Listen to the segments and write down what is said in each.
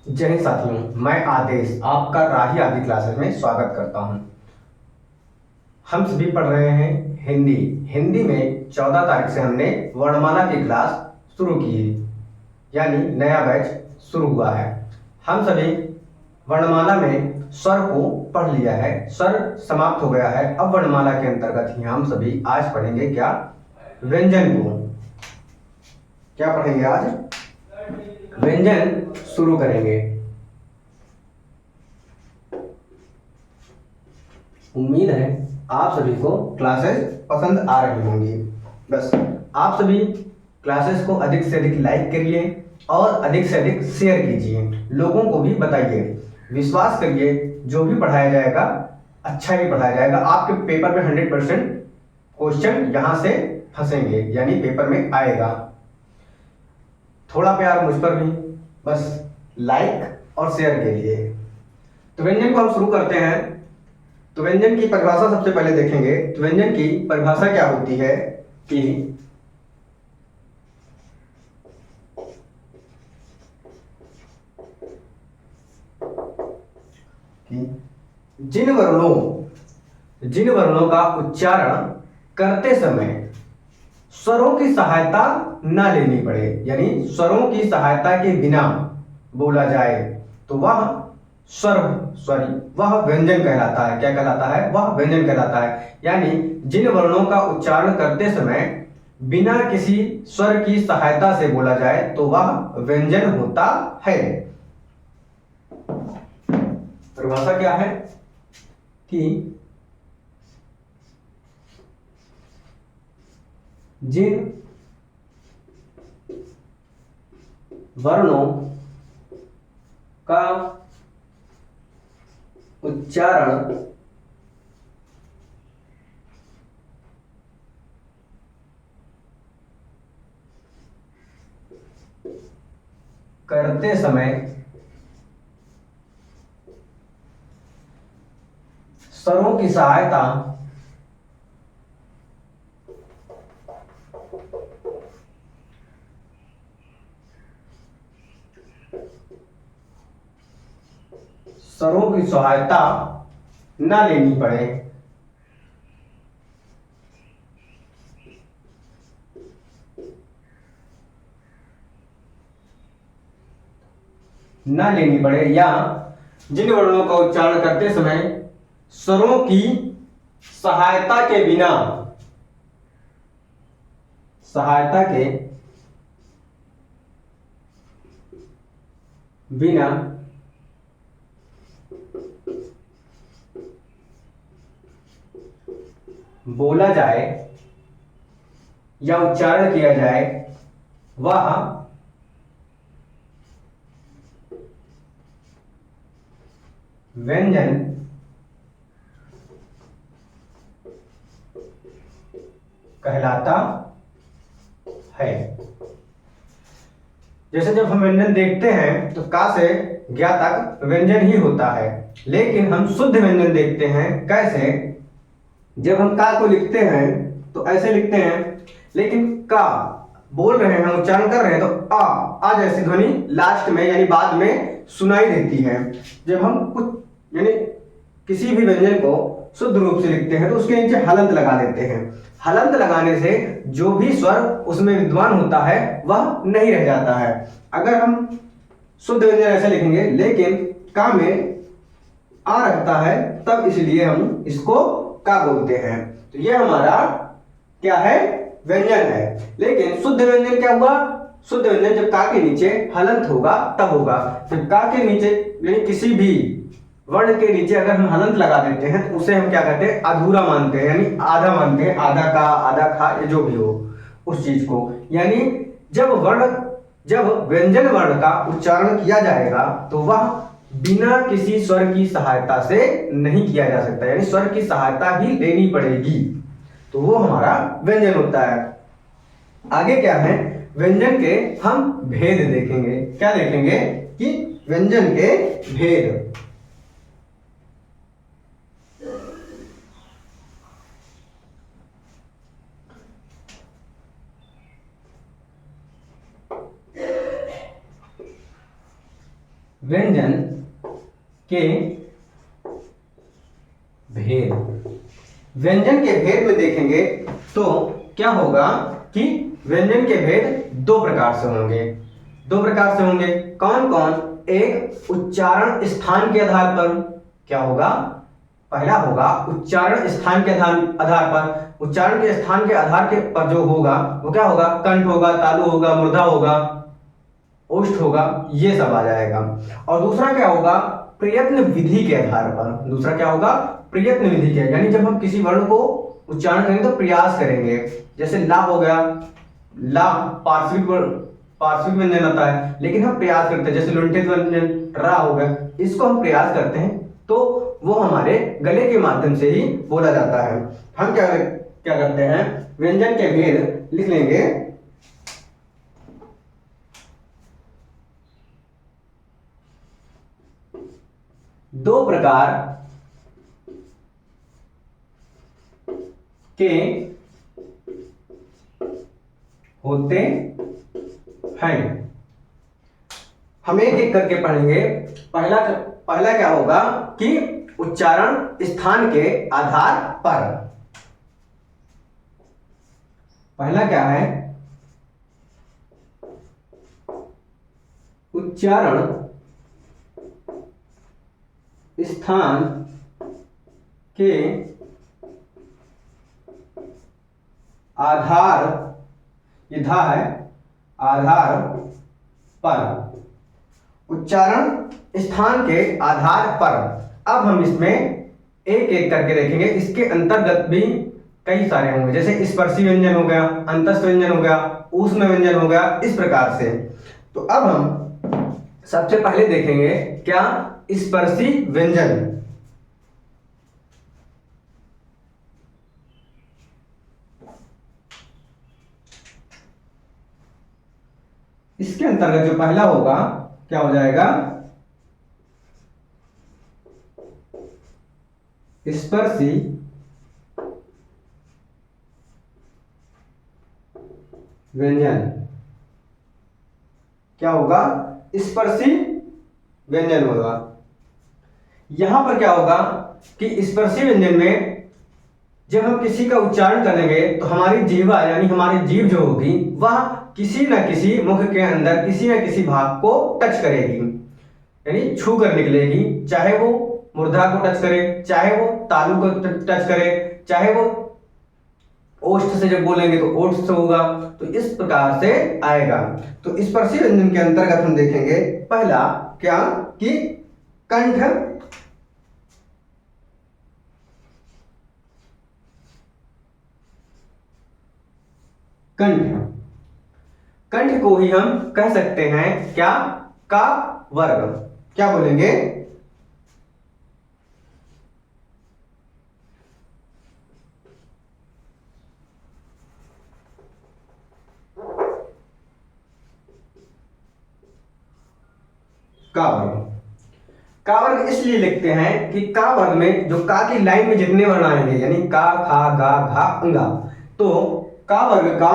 जय हिंद साथियों, मैं आदेश आपका राही आदि क्लासेस में स्वागत करता हूं। हम सभी पढ़ रहे हैं हिंदी। हिंदी में 14 तारीख से हमने वर्णमाला की क्लास शुरू की है, यानी नया बैच शुरू हुआ है। हम सभी वर्णमाला में स्वर को पढ़ लिया है, स्वर समाप्त हो गया है। अब वर्णमाला के अंतर्गत ही हम सभी आज पढ़ेंगे क्या? व्यंजन को। क्या पढ़ेंगे आज? व्यंजन शुरू करेंगे। उम्मीद है आप सभी को क्लासेस पसंद आ रही होंगी। बस आप सभी क्लासेस को अधिक से अधिक लाइक करिए और अधिक से अधिक शेयर कीजिए, लोगों को भी बताइए। विश्वास करिए, जो भी पढ़ाया जाएगा अच्छा ही पढ़ाया जाएगा। आपके पेपर में 100% क्वेश्चन यहाँ से फंसेंगे, यानी पेपर में आएगा। थोड़ा प्यार मुझ पर भी, बस लाइक और शेयर के लिए। तो व्यंजन को हम शुरू करते हैं। तो व्यंजन की परिभाषा सबसे पहले देखेंगे। तो व्यंजन की परिभाषा क्या होती है कि जिन वर्णों का उच्चारण करते समय स्वरों की सहायता ना लेनी पड़े, यानी स्वरों की सहायता के बिना बोला जाए, तो वह वह व्यंजन कहलाता है। क्या कहलाता है? वह व्यंजन कहलाता है। यानी जिन वर्णों का उच्चारण करते समय बिना किसी स्वर की सहायता से बोला जाए तो वह व्यंजन होता है। परिभाषा क्या है कि जिन वर्णों का उच्चारण करते समय स्वरों की सहायता ना लेनी पड़े, या जिन वर्णों का उच्चारण करते समय स्वरों की सहायता के बिना बोला जाए या उच्चारण किया जाए, वह व्यंजन कहलाता है। जैसे जब हम व्यंजन देखते हैं तो का से ज्ञा तक व्यंजन ही होता है, लेकिन हम शुद्ध व्यंजन देखते हैं। कैसे? जब हम का को लिखते हैं तो ऐसे लिखते हैं, लेकिन का बोल रहे हैं, उच्चारण कर रहे हैं तो आ जैसी ध्वनि लास्ट में यानी बाद में सुनाई देती है। जब हम कुछ यानी किसी भी व्यंजन को शुद्ध रूप से लिखते हैं तो उसके नीचे हलंत लगा देते हैं। हलंत लगाने से जो भी स्वर उसमें विद्यमान होता है वह नहीं रह जाता है। अगर हम शुद्ध व्यंजन ऐसे लिखेंगे लेकिन का में आ रहता है, तब इसलिए हम इसको का बोलते हैं। तो ये हमारा क्या है? व्यंजन है। लेकिन शुद्ध व्यंजन क्या हुआ? शुद्ध व्यंजन जब का के नीचे हलंत होगा तब होगा। जब का के नीचे यानी किसी भी वर्ण के नीचे अगर हम हलंत लगा देते हैं तो उसे हम क्या कहते हैं? अधूरा मानते हैं, यानी आधा मानते हैं। आधा का, आधा खा, ये जो भी हो उस चीज को। यानी जब व्यंजन वर्ण का उच्चारण किया जाएगा तो वह बिना किसी स्वर की सहायता से नहीं किया जा सकता, यानी स्वर की सहायता ही लेनी पड़ेगी, तो वो हमारा व्यंजन होता है। आगे क्या है? व्यंजन के हम भेद देखेंगे। क्या देखेंगे? कि व्यंजन के भेद। व्यंजन के भेद। व्यंजन के भेद में देखेंगे तो क्या होगा कि व्यंजन के भेद दो प्रकार से होंगे। दो प्रकार से होंगे, कौन कौन? एक उच्चारण स्थान के आधार पर। क्या होगा? पहला होगा उच्चारण स्थान के आधार पर। उच्चारण के स्थान के आधार के पर जो होगा वो क्या होगा? कंठ होगा, तालु होगा, मूर्धा होगा, ओष्ठ होगा, ये सब आ जाएगा। और दूसरा क्या होगा? प्रयत्न विधि के आधार पर। दूसरा क्या होगा? प्रयत्न विधि के, यानी जब हम किसी वर्ण को उच्चारण करेंगे तो प्रयास करेंगे। जैसे ला हो गया, ला पार्श्विक व्यंजन आता है, लेकिन हम प्रयास करते हैं। जैसे लुंठित व्यंजन रा हो गया, इसको हम प्रयास करते हैं तो वो हमारे गले के माध्यम से ही बोला जाता है। हम क्या क्या करते हैं? व्यंजन के भेद लिख लेंगे। दो प्रकार के होते हैं। हम एक एक करके पढ़ेंगे। पहला क्या होगा कि उच्चारण स्थान के आधार पर। पहला क्या है? उच्चारण स्थान के आधार, ये धा है, आधार पर। उच्चारण स्थान के आधार पर। अब हम इसमें एक एक करके देखेंगे। इसके अंतर्गत भी कई सारे होंगे, जैसे स्पर्शी व्यंजन हो गया, अंतस्थ व्यंजन हो गया, ऊष्म व्यंजन हो गया, इस प्रकार से। तो अब हम सबसे पहले देखेंगे क्या? स्पर्शी व्यंजन। इसके अंतर्गत जो पहला होगा क्या हो जाएगा? स्पर्शी व्यंजन। क्या होगा? स्पर्शी व्यंजन होगा। यहां पर क्या होगा कि स्पर्शी व्यंजन में जब हम किसी का उच्चारण करेंगे तो हमारी जीवा यानी हमारी जीभ जो होगी वह किसी न किसी मुख के अंदर किसी न किसी भाग को टच करेगी, यानी छू कर निकलेगी। चाहे वो मूर्धा को टच करे, चाहे वो तालु को टच करे, चाहे वो ओष्ठ से जब बोलेंगे तो ओष्ठ से होगा। तो इस प्रकार से आएगा। तो स्पर्शी व्यंजन के अंतर्गत हम देखेंगे पहला क्या कि कंठ, कंठ। कंठ को ही हम कह सकते हैं क्या? का वर्ग। क्या बोलेंगे? का वर्ग। का वर्ग इसलिए लिखते हैं कि का वर्ग में जो का की लाइन में जितने वर्ण आएंगे, यानी का, खा, गा, घा, अंगा, तो का वर्ग का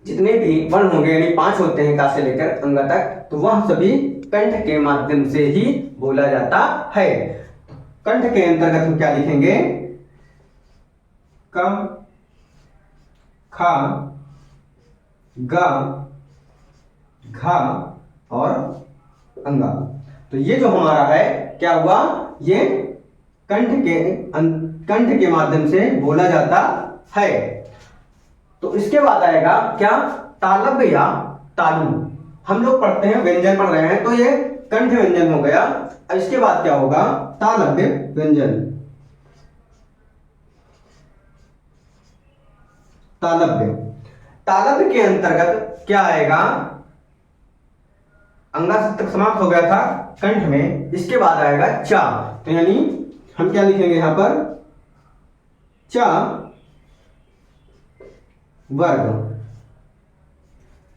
जितने भी वर्ण होंगे, यानी 5 होते हैं का से लेकर अंगा तक, तो वह सभी कंठ के माध्यम से ही बोला जाता है। कंठ के अंतर्गत हम क्या लिखेंगे? क, खा, गा, घा और अंगा। तो ये जो हमारा है क्या हुआ? ये कंठ के माध्यम से बोला जाता है। तो इसके बाद आएगा क्या? तालव्य या तालु। हम लोग पढ़ते हैं, व्यंजन पढ़ रहे हैं, तो ये कंठ व्यंजन हो गया। इसके बाद क्या होगा? तालव्य व्यंजन। तालव्य। तालव्य के अंतर्गत क्या आएगा? अंगा तक समाप्त हो गया था कंठ में, इसके बाद आएगा चा। तो यानी हम क्या लिखेंगे यहां पर? चा वर्ग।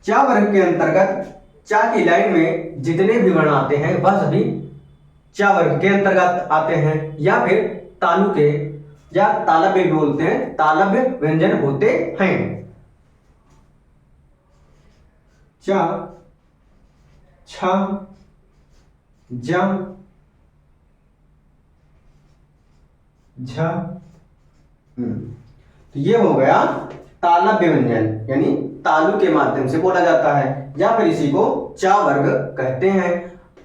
चा वर्ग के अंतर्गत चा की लाइन में जितने भी वर्ण आते हैं वह सभी चा वर्ग के अंतर्गत आते हैं, या फिर तालु के या तालव्य भी बोलते हैं, तालव्य व्यंजन होते हैं। चा, छा, ज, झ, तो ये हो गया तालव्य व्यंजन, यानी तालु के माध्यम से बोला जाता है, या फिर इसी को चा वर्ग कहते हैं।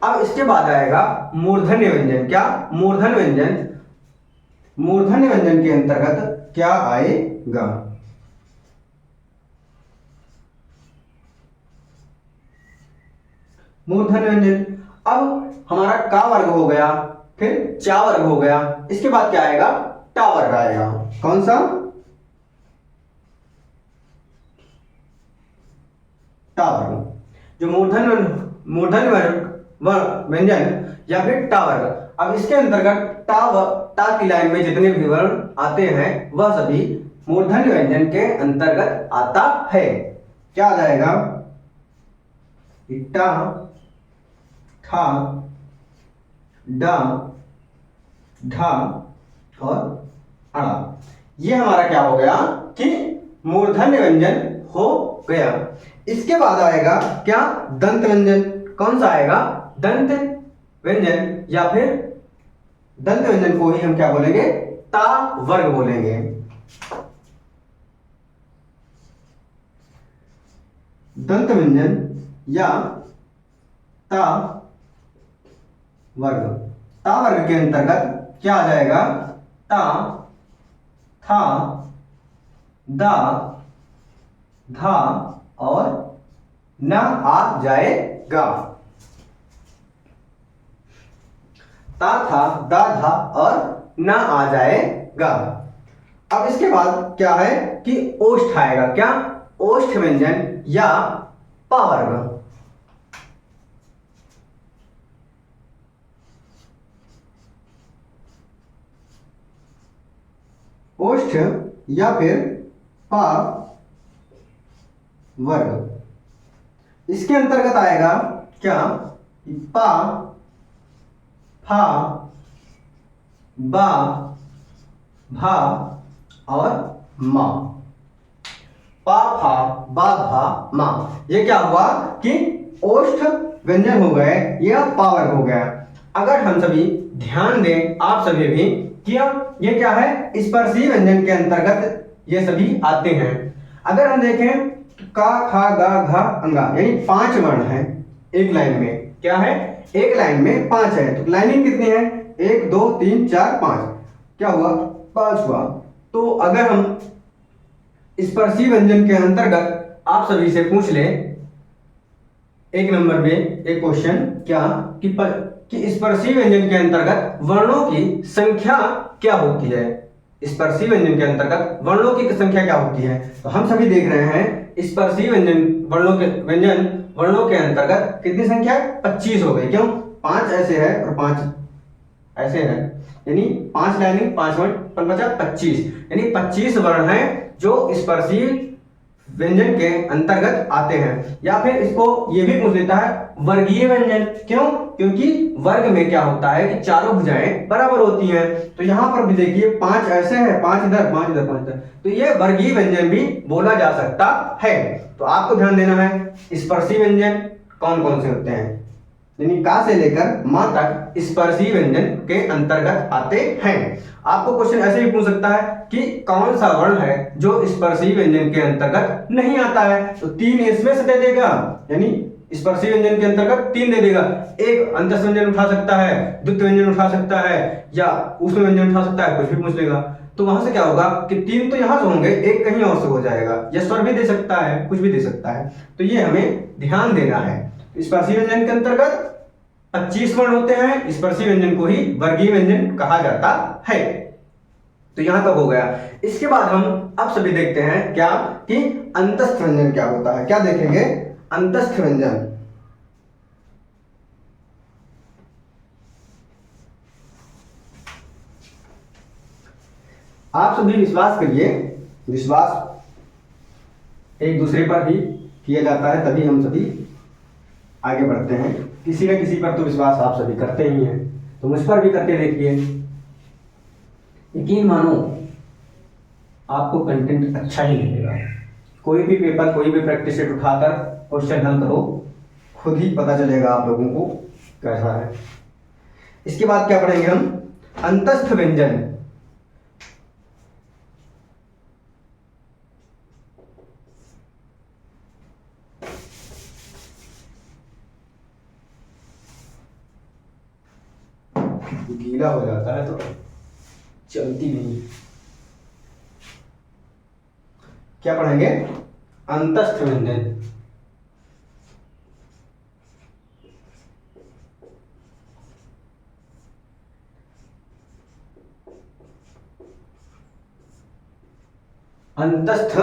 अब इसके बाद आएगा मूर्धन्य व्यंजन। क्या? मूर्धन्य व्यंजन। मूर्धन्य व्यंजन के अंतर्गत क्या आएगा? मूर्धन्य व्यंजन। अब हमारा का वर्ग हो गया, फिर चा वर्ग हो गया, इसके बाद क्या आएगा? टा वर्ग आएगा। कौन सा? टा वर्ग। जो मूर्धन्य वर्ग व्यंजन या फिर टा वर्ग। अब इसके अंतर्गत टा की लाइन में जितने भी वर्ण आते हैं वह सभी मूर्धन्य व्यंजन के अंतर्गत आता है। क्या आ जाएगा? टा, ठा, डा, ढा और अड़ा। ये हमारा क्या हो गया कि मूर्धन्य व्यंजन हो गया। इसके बाद आएगा क्या? दंत व्यंजन। कौन सा आएगा? दंत व्यंजन, या फिर दंत व्यंजन को ही हम क्या बोलेंगे? ता वर्ग बोलेंगे। दंत व्यंजन या ता वर्ग। ता वर्ग के अंतर्गत क्या आ जाएगा? ता, था, दा, धा और न आ जाएगा। ता, था, दा, धा और न आ जाएगा। अब इसके बाद क्या है कि ओष्ठ आएगा। क्या? ओष्ठ व्यंजन या पा वर्ग। ओष्ठ या फिर पा वर्ग। इसके अंतर्गत आएगा क्या? पा, फा, बा, भा और मा। पा, फा, बा, भा, मा। ये क्या हुआ कि ओष्ठ व्यंजन हो गए या पा वर्ग हो गया। अगर हम सभी ध्यान दें, आप सभी भी, क्या ये क्या है? स्पर्शी व्यंजन के अंतर्गत ये सभी आते हैं। अगर हम देखें का, खा, गा, घा, अंगा, यानी 5 वर्ण हैं एक लाइन में। क्या है? एक लाइन में 5 है। तो लाइनिंग कितनी है? 1 2 3 4 5। क्या हुआ? 5 हुआ। तो अगर हम स्पर्शी व्यंजन के अंतर्गत आप सभी से पूछ ले एक नंबर में एक क्वेश्चन, क्या कि स्पर्शी व्यंजन के अंतर्गत वर्णों की संख्या क्या होती है? स्पर्शी व्यंजन के अंतर्गत वर्णों की संख्या क्या होती है? तो हम सभी देख रहे हैं स्पर्शी व्यंजन वर्णों के अंतर्गत कितनी संख्या है? 25 हो गई। क्यों? 5 ऐसे है और 5 ऐसे है, यानी 5 लाइनिंग 5 वर्ण, 25, यानी 25 वर्ण हैं जो स्पर्शी व्यंजन के अंतर्गत आते हैं। या फिर इसको ये भी पूछ लेता है वर्गीय व्यंजन। क्यों? क्योंकि वर्ग में क्या होता है कि चारों भुजाएं बराबर होती हैं। तो यहां पर भी देखिए 5 ऐसे है, 5 इधर, 5 इधर, 5 इधर, तो ये वर्गीय व्यंजन भी बोला जा सकता है। तो आपको ध्यान देना है स्पर्शी व्यंजन कौन कौन से होते हैं, यानी का से लेकर मां तक स्पर्शी व्यंजन के अंतर्गत आते हैं। आपको क्वेश्चन ऐसे भी पूछ सकता है कि कौन सा वर्ण है जो स्पर्शी व्यंजन के अंतर्गत नहीं आता है? तो 3 इसमें से दे देगा, यानी स्पर्शी व्यंजन के अंतर्गत 3 दे देगा। एक अंतस्थ व्यंजन उठा सकता है, द्वितीय व्यंजन उठा सकता है, या ऊष्म व्यंजन उठा सकता है, कुछ भी पूछ लेगा। तो वहां से क्या होगा कि 3 तो यहां से होंगे, एक कहीं और से हो जाएगा, या स्वर भी दे सकता है, कुछ भी दे सकता है। तो ये हमें ध्यान देना है। स्पर्शी व्यंजन के अंतर्गत 25 वर्ण होते हैं। स्पर्शी व्यंजन को ही वर्गीय व्यंजन कहा जाता है। तो यहां तक हो गया। इसके बाद हम अब सभी देखते हैं क्या कि अंतस्थ व्यंजन क्या होता है। क्या देखेंगे? अंतस्थ व्यंजन। आप सभी विश्वास करिए, विश्वास एक दूसरे पर ही किया जाता है, तभी हम सभी आगे बढ़ते हैं। किसी न किसी पर तो विश्वास आप सभी करते ही हैं, तो मुझ पर भी करके देखिए। यकीन मानो आपको कंटेंट अच्छा ही मिलेगा। कोई भी पेपर, कोई भी प्रैक्टिस सेट उठाकर क्वेश्चन हल करो, खुद ही पता चलेगा आप लोगों को कैसा है। इसके बाद क्या पढ़ेंगे हम, अंतस्थ व्यंजन। गीला हो जाता है तो चलती नहीं। क्या पढ़ेंगे, अंतस्थ व्यंजन। अंतस्थ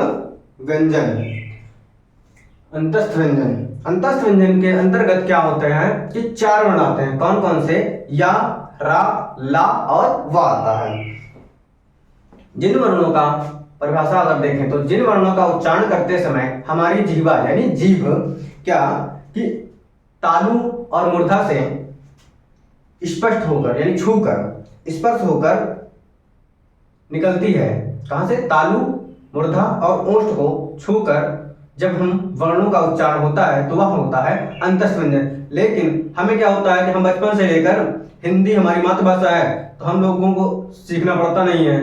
व्यंजन। अंतस्थ व्यंजन, अंतस्थ व्यंजन के अंतर्गत क्या होते हैं कि 4 वर्ण आते हैं। कौन कौन से, या, रा, ला और वा आता है। जिन वर्णों का परिभाषा अगर देखें तो जिन वर्णों का उच्चारण करते समय हमारी जिह्वा यानी जीभ क्या कि तालु और मूर्धा से स्पष्ट होकर यानी छूकर स्पर्श होकर निकलती है। कहां से, तालु, मूर्धा और ओष्ठ को छूकर जब हम वर्णों का उच्चारण होता है तो वह होता है अंतस्थ व्यंजन। लेकिन हमें क्या होता है कि हम बचपन से लेकर, हिंदी हमारी मातृभाषा है तो हम लोगों को सीखना पड़ता नहीं है,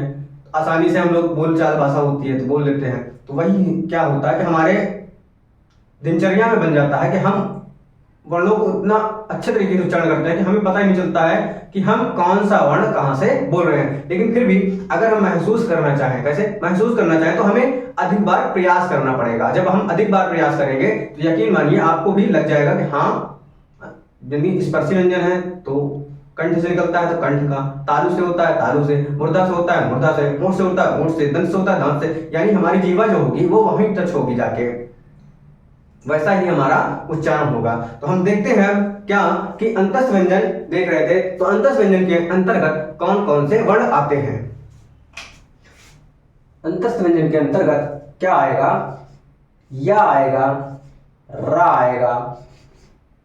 आसानी से हम लोग बोलचाल भाषा होती है तो बोल लेते हैं। तो वही क्या होता है कि हमारे दिनचर्या में बन जाता है कि हम वर्णों को इतना अच्छे तरीके से उच्चारण करते हैं कि हमें पता ही नहीं चलता है कि हम कौन सा वर्ण कहां से बोल रहे हैं। लेकिन फिर भी अगर हम महसूस करना चाहें, कैसे महसूस करना चाहें, तो हमें अधिक बार प्रयास करना पड़ेगा। जब हम अधिक बार प्रयास करेंगे तो यकीन मानिए आपको भी लग जाएगा कि हाँ, यदि स्पर्शी व्यंजन है तो कंठ से निकलता है तो कंठ का, तालु से होता है तालु से, मूर्धा से होता है मूर्धा से, ओठ से होता है ओठ से, दंत से होता है दांत से, यानी हमारी जीवा जो होगी वो वहीं टच होगी जाके, वैसा ही हमारा उच्चारण होगा। तो हम देखते हैं क्या कि अंतस्थ व्यंजन देख रहे थे, तो अंतस्थ व्यंजन के अंतर्गत कौन कौन से वर्ण आते हैं। अंतस्थ व्यंजन के अंतर्गत क्या आएगा, या आएगा, रा आएगा,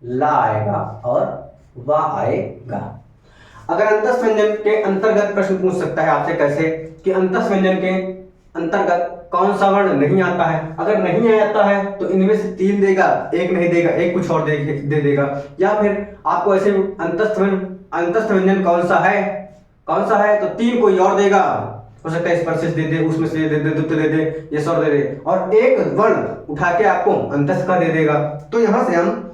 ला आएगा और वा आएगा। अगर अंतस्थ व्यंजन के अंतर्गत प्रश्न पूछ सकता है आपसे कैसे कि अंतस्थ व्यंजन के अंतर्गत कौन सा वर्ण नहीं आता है। अगर नहीं आता है तो इनमें से 3 देगा, एक नहीं देगा, एक कुछ और दे देगा। या फिर आपको ऐसे अंतस्थ व्यंजन कौन सा है तो 3 कोई और देगा, हो सकता है स्पर्श दे दे, उसमें से दे दे, दुत्त दे दे, ये स्वर दे दे, और एक वर्ण उठा के आपको अंतस्थ का दे देगा। तो यहां से हम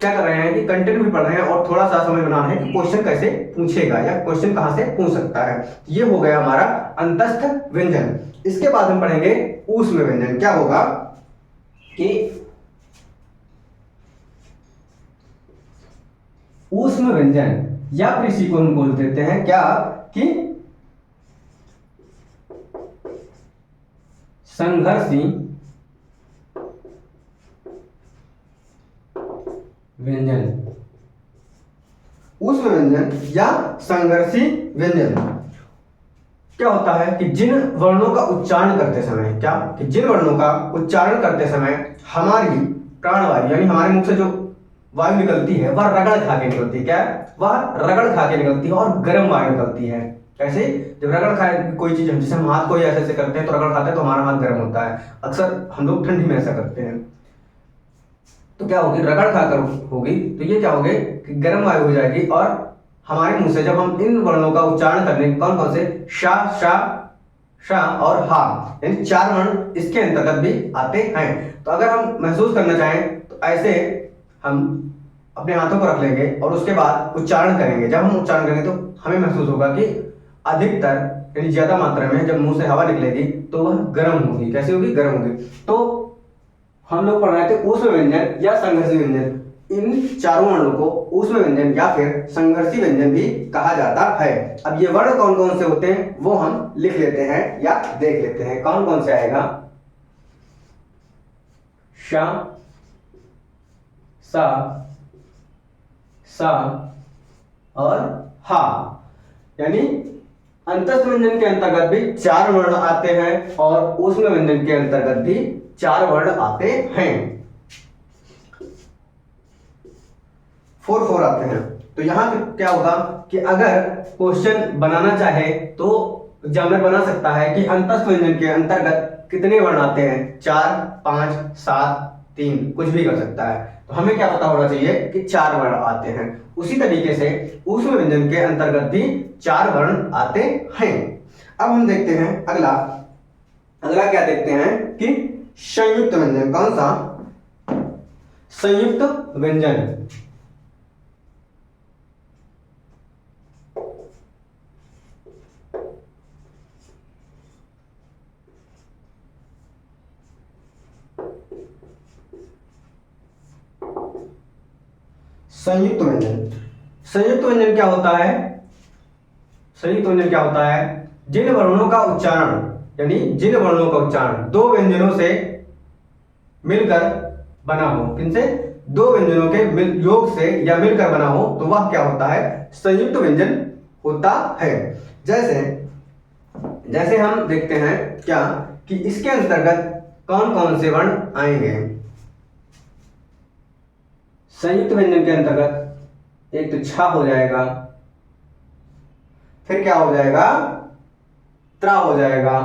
क्या कर रहे हैं कि कंटेंट भी पढ़ रहे हैं और थोड़ा सा समझ बना रहे हैं कि क्वेश्चन कैसे पूछेगा या क्वेश्चन कहां से पूछ सकता है। ये हो गया हमारा अंतस्थ व्यंजन। इसके बाद हम पढ़ेंगे ऊष्म व्यंजन। क्या होगा कि ऊष्म व्यंजन, या फिर इसी को हम बोल देते हैं क्या कि संघर्षी व्यंजन। ऊष्म व्यंजन या संघर्षी व्यंजन क्या होता है कि जिन वर्णों का उच्चारण करते समय क्या कि जिन वर्णों का उच्चारण करते समय हमारी प्राणवायु यानी हमारे मुख से जो वायु निकलती है वह रगड़ खा के निकलती है। क्या, वह रगड़ खा के निकलती है और गर्म वायु निकलती है। कैसे, जब रगड़ खाए कोई चीज, जैसे हम हाथ को ऐसे ऐसे करते हैं तो रगड़ खाते हैं तो हमारा हाथ गर्म होता है। अक्सर हम लोग ठंडी में ऐसा करते हैं तो क्या होगी, रगड़ खाकर होगी तो ये क्या होगी कि गर्म वायु हो जाएगी और हमारे मुंह से जब हम इन वर्णों का उच्चारण करने, कौन कौन से, शा, शा, शा और हा, यानी 4 वर्ण इसके अंतर्गत भी आते हैं। तो अगर हम महसूस करना चाहें तो ऐसे हम अपने हाथों को रख लेंगे और उसके बाद उच्चारण करेंगे। जब हम उच्चारण करेंगे तो हमें महसूस होगा कि अधिकतर यानी ज्यादा मात्रा में जब मुंह से हवा निकलेगी तो वह गर्म होगी। कैसी होगी, गर्म होगी। तो हम लोग पढ़ रहे थे ऊष्म व्यंजन या संघर्षी व्यंजन। इन 4 वर्णों को ऊष्म व्यंजन या फिर संघर्षी व्यंजन भी कहा जाता है। अब ये वर्ण कौन कौन से होते हैं वो हम लिख लेते हैं या देख लेते हैं। कौन कौन से आएगा, शा, सा, सा और हा, यानी अंतस्थ व्यंजन के अंतर्गत भी 4 वर्ण आते हैं और ऊष्म व्यंजन के अंतर्गत भी 4 वर्ण आते हैं। 4 आते हैं। तो यहां पे क्या होगा कि अगर क्वेश्चन बनाना चाहे तो एग्जामिनर बना सकता है कि अंतस्थ व्यंजन के अंतर्गत कितने वर्ण आते हैं, 4, 5, 7 3, कुछ भी कर सकता है। तो हमें क्या पता होना चाहिए कि 4 वर्ण आते हैं। उसी तरीके से ऊष्म व्यंजन के अंतर्गत भी 4 वर्ण आते हैं। अब हम देखते हैं अगला क्या देखते हैं कि संयुक्त व्यंजन। कौन सा? संयुक्त व्यंजन। संयुक्त व्यंजन। संयुक्त व्यंजन क्या होता है? संयुक्त व्यंजन क्या होता है? जिन वर्णों का उच्चारण, यानी जिन वर्णों का उच्चारण दो व्यंजनों से मिलकर बना हो, किनसे? दो व्यंजनों के योग से या मिलकर बना हो, तो वह क्या होता है? संयुक्त व्यंजन होता है। जैसे हम देखते हैं क्या कि इसके अंतर्गत कौन कौन से वर्ण आएंगे। संयुक्त व्यंजन के अंतर्गत एक तो छा हो जाएगा, फिर क्या हो जाएगा? त्रा हो जाएगा,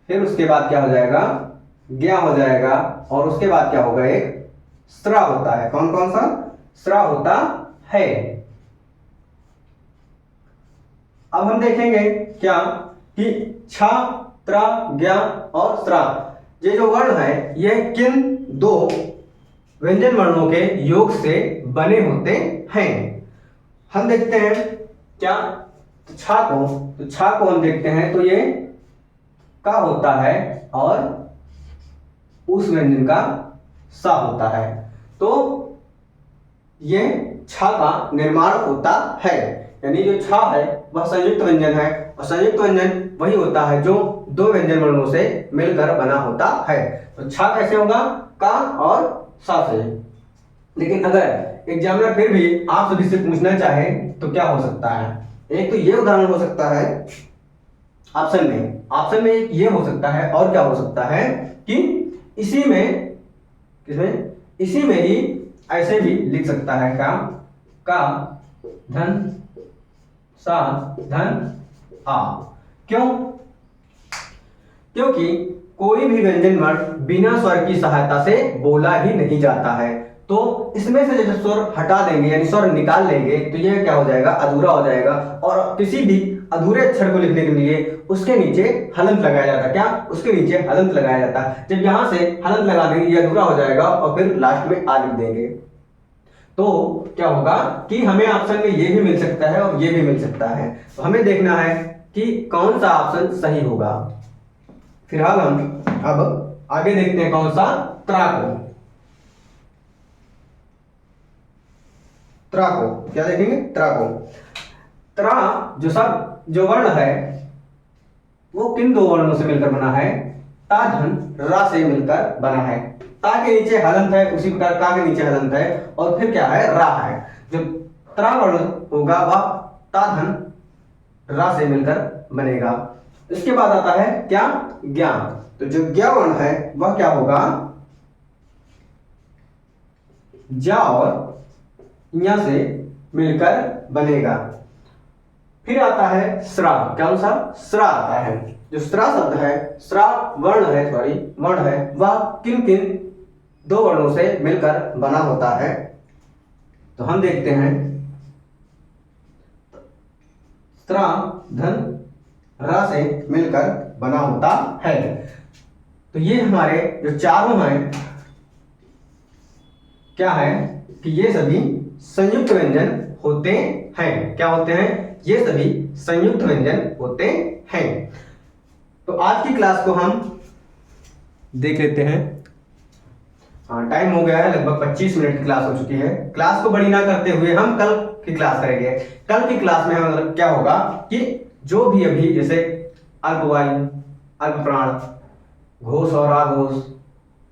फिर उसके बाद क्या हो जाएगा? ज्ञा हो जाएगा, और उसके बाद क्या होगा? एक स्रा होता है। कौन कौन सा? स्रा होता है। अब हम देखेंगे क्या कि छा, त्रा, ज्ञा और स्रा, ये जो वर्ण है ये किन दो व्यंजन वर्णों के योग से बने होते हैं। हम देखते हैं क्या? तो छा को हम देखते हैं तो ये का होता है और उस व्यंजन का सा होता है, तो ये छा का निर्माण होता है। यानी जो छा है वह संयुक्त व्यंजन है, और संयुक्त व्यंजन वही होता है जो दो व्यंजन वर्णों से मिलकर बना होता है। तो छा कैसे होगा? का और सा से। लेकिन अगर एग्जामिनर फिर भी आप सभी से पूछना चाहे तो क्या हो सकता है? एक तो ये उदाहरण हो सकता है ऑप्शन में एक ये हो सकता है, और क्या हो सकता है कि इसी में ही ऐसे भी लिख सकता है का धन सा धन आ। क्यों? क्योंकि कोई भी व्यंजन वर्ण बिना स्वर की सहायता से बोला ही नहीं जाता है, तो इसमें से जब स्वर हटा देंगे यानी स्वर निकाल लेंगे तो यह क्या हो जाएगा? अधूरा हो जाएगा। और किसी भी अधूरे अक्षर को लिखने के लिए उसके नीचे हलंत लगाया जाता है। क्या? उसके नीचे हलंत लगाया जाता है। जब यहां से हलंत लगा देंगे ये अधूरा हो जाएगा, और फिर लास्ट में आ लिख देंगे, तो क्या होगा कि हमें ऑप्शन में ये भी मिल सकता है और ये भी मिल सकता है। तो हमें देखना है कि कौन सा ऑप्शन सही होगा। फिलहाल हम अब आगे देखते हैं कौन सा? त्रा को क्या देखेंगे? त्रा जो वर्ण है वो किन दो वर्णों से मिलकर बना है? ता धन रा से मिलकर बना है। ता के नीचे हलंत है, उसी प्रकार का के नीचे हलंत है, और फिर क्या है? रा है। जो त्रा वर्ण होगा वह ता धन रा से मिलकर बनेगा। इसके बाद आता है क्या? ज्ञा। तो जो ज्ञा वर्ण है वह क्या होगा? जा और ञा से मिलकर बनेगा। फिर आता है स्रा। कौन सा? स्रा आता है। जो स्रा शब्द है, स्रा वर्ण है, वह किन किन दो वर्णों से मिलकर बना होता है? तो हम देखते हैं स्रा धन रा से मिलकर बना होता है। तो ये हमारे जो चारों हैं क्या है कि ये सभी संयुक्त व्यंजन होते हैं। क्या होते हैं? ये सभी संयुक्त व्यंजन होते हैं। तो आज की क्लास को हम देख लेते हैं। टाइम हो गया है, लगभग 25 मिनट की क्लास हो चुकी है। क्लास को बड़ी ना करते हुए हम कल की क्लास करेंगे। कल की क्लास में हम क्या होगा कि जो भी अभी जैसे अल्पवायु, अल्पप्राण, घोष और आघोष,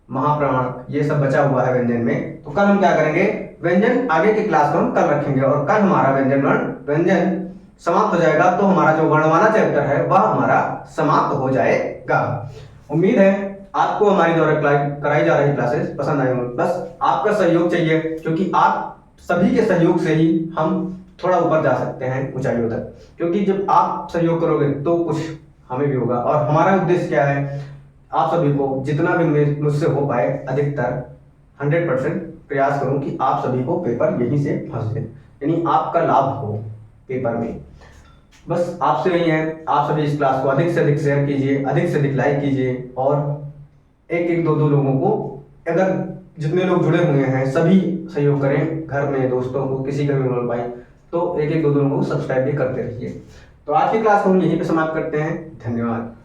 महाप्राण, ये सब बचा हुआ है व्यंजन में। तो कल हम क्या करेंगे? व्यंजन आगे की क्लास में हम कल रखेंगे, और कल हमारा व्यंजन समाप्त हो जाएगा। तो हमारा जो वर्णमाला चैप्टर है वह हमारा समाप्त हो जाएगा। उम्मीद है आपको हमारी द्वारा कराई जा रही क्लासेस पसंद आई होंगी। बस आपका सहयोग चाहिए, क्योंकि आप सभी के सहयोग से ही हम थोड़ा ऊपर जा सकते हैं, ऊंचाइयों तक। क्योंकि जब आप सहयोग करोगे तो कुछ हमें भी होगा। और हमारा उद्देश्य क्या है आप सभी को जितना भी मुझसे हो पाए अधिकतर 100% प्रयास करूं कि आप सभी को पेपर यहीं से फंस जाए, यानी आपका लाभ हो पेपर में। बस आपसे यही है, आप सभी इस क्लास को अधिक से अधिक शेयर कीजिए, अधिक से अधिक लाइक कीजिए, और एक एक दो दो लोगों को, अगर जितने लोग जुड़े हुए हैं सभी सहयोग करें, घर में दोस्तों को किसी का भी बोल पाए तो एक एक दो दो लोगों को सब्सक्राइब भी करते रहिए। तो आज की क्लास को हम यहीं पे समाप्त करते हैं। धन्यवाद।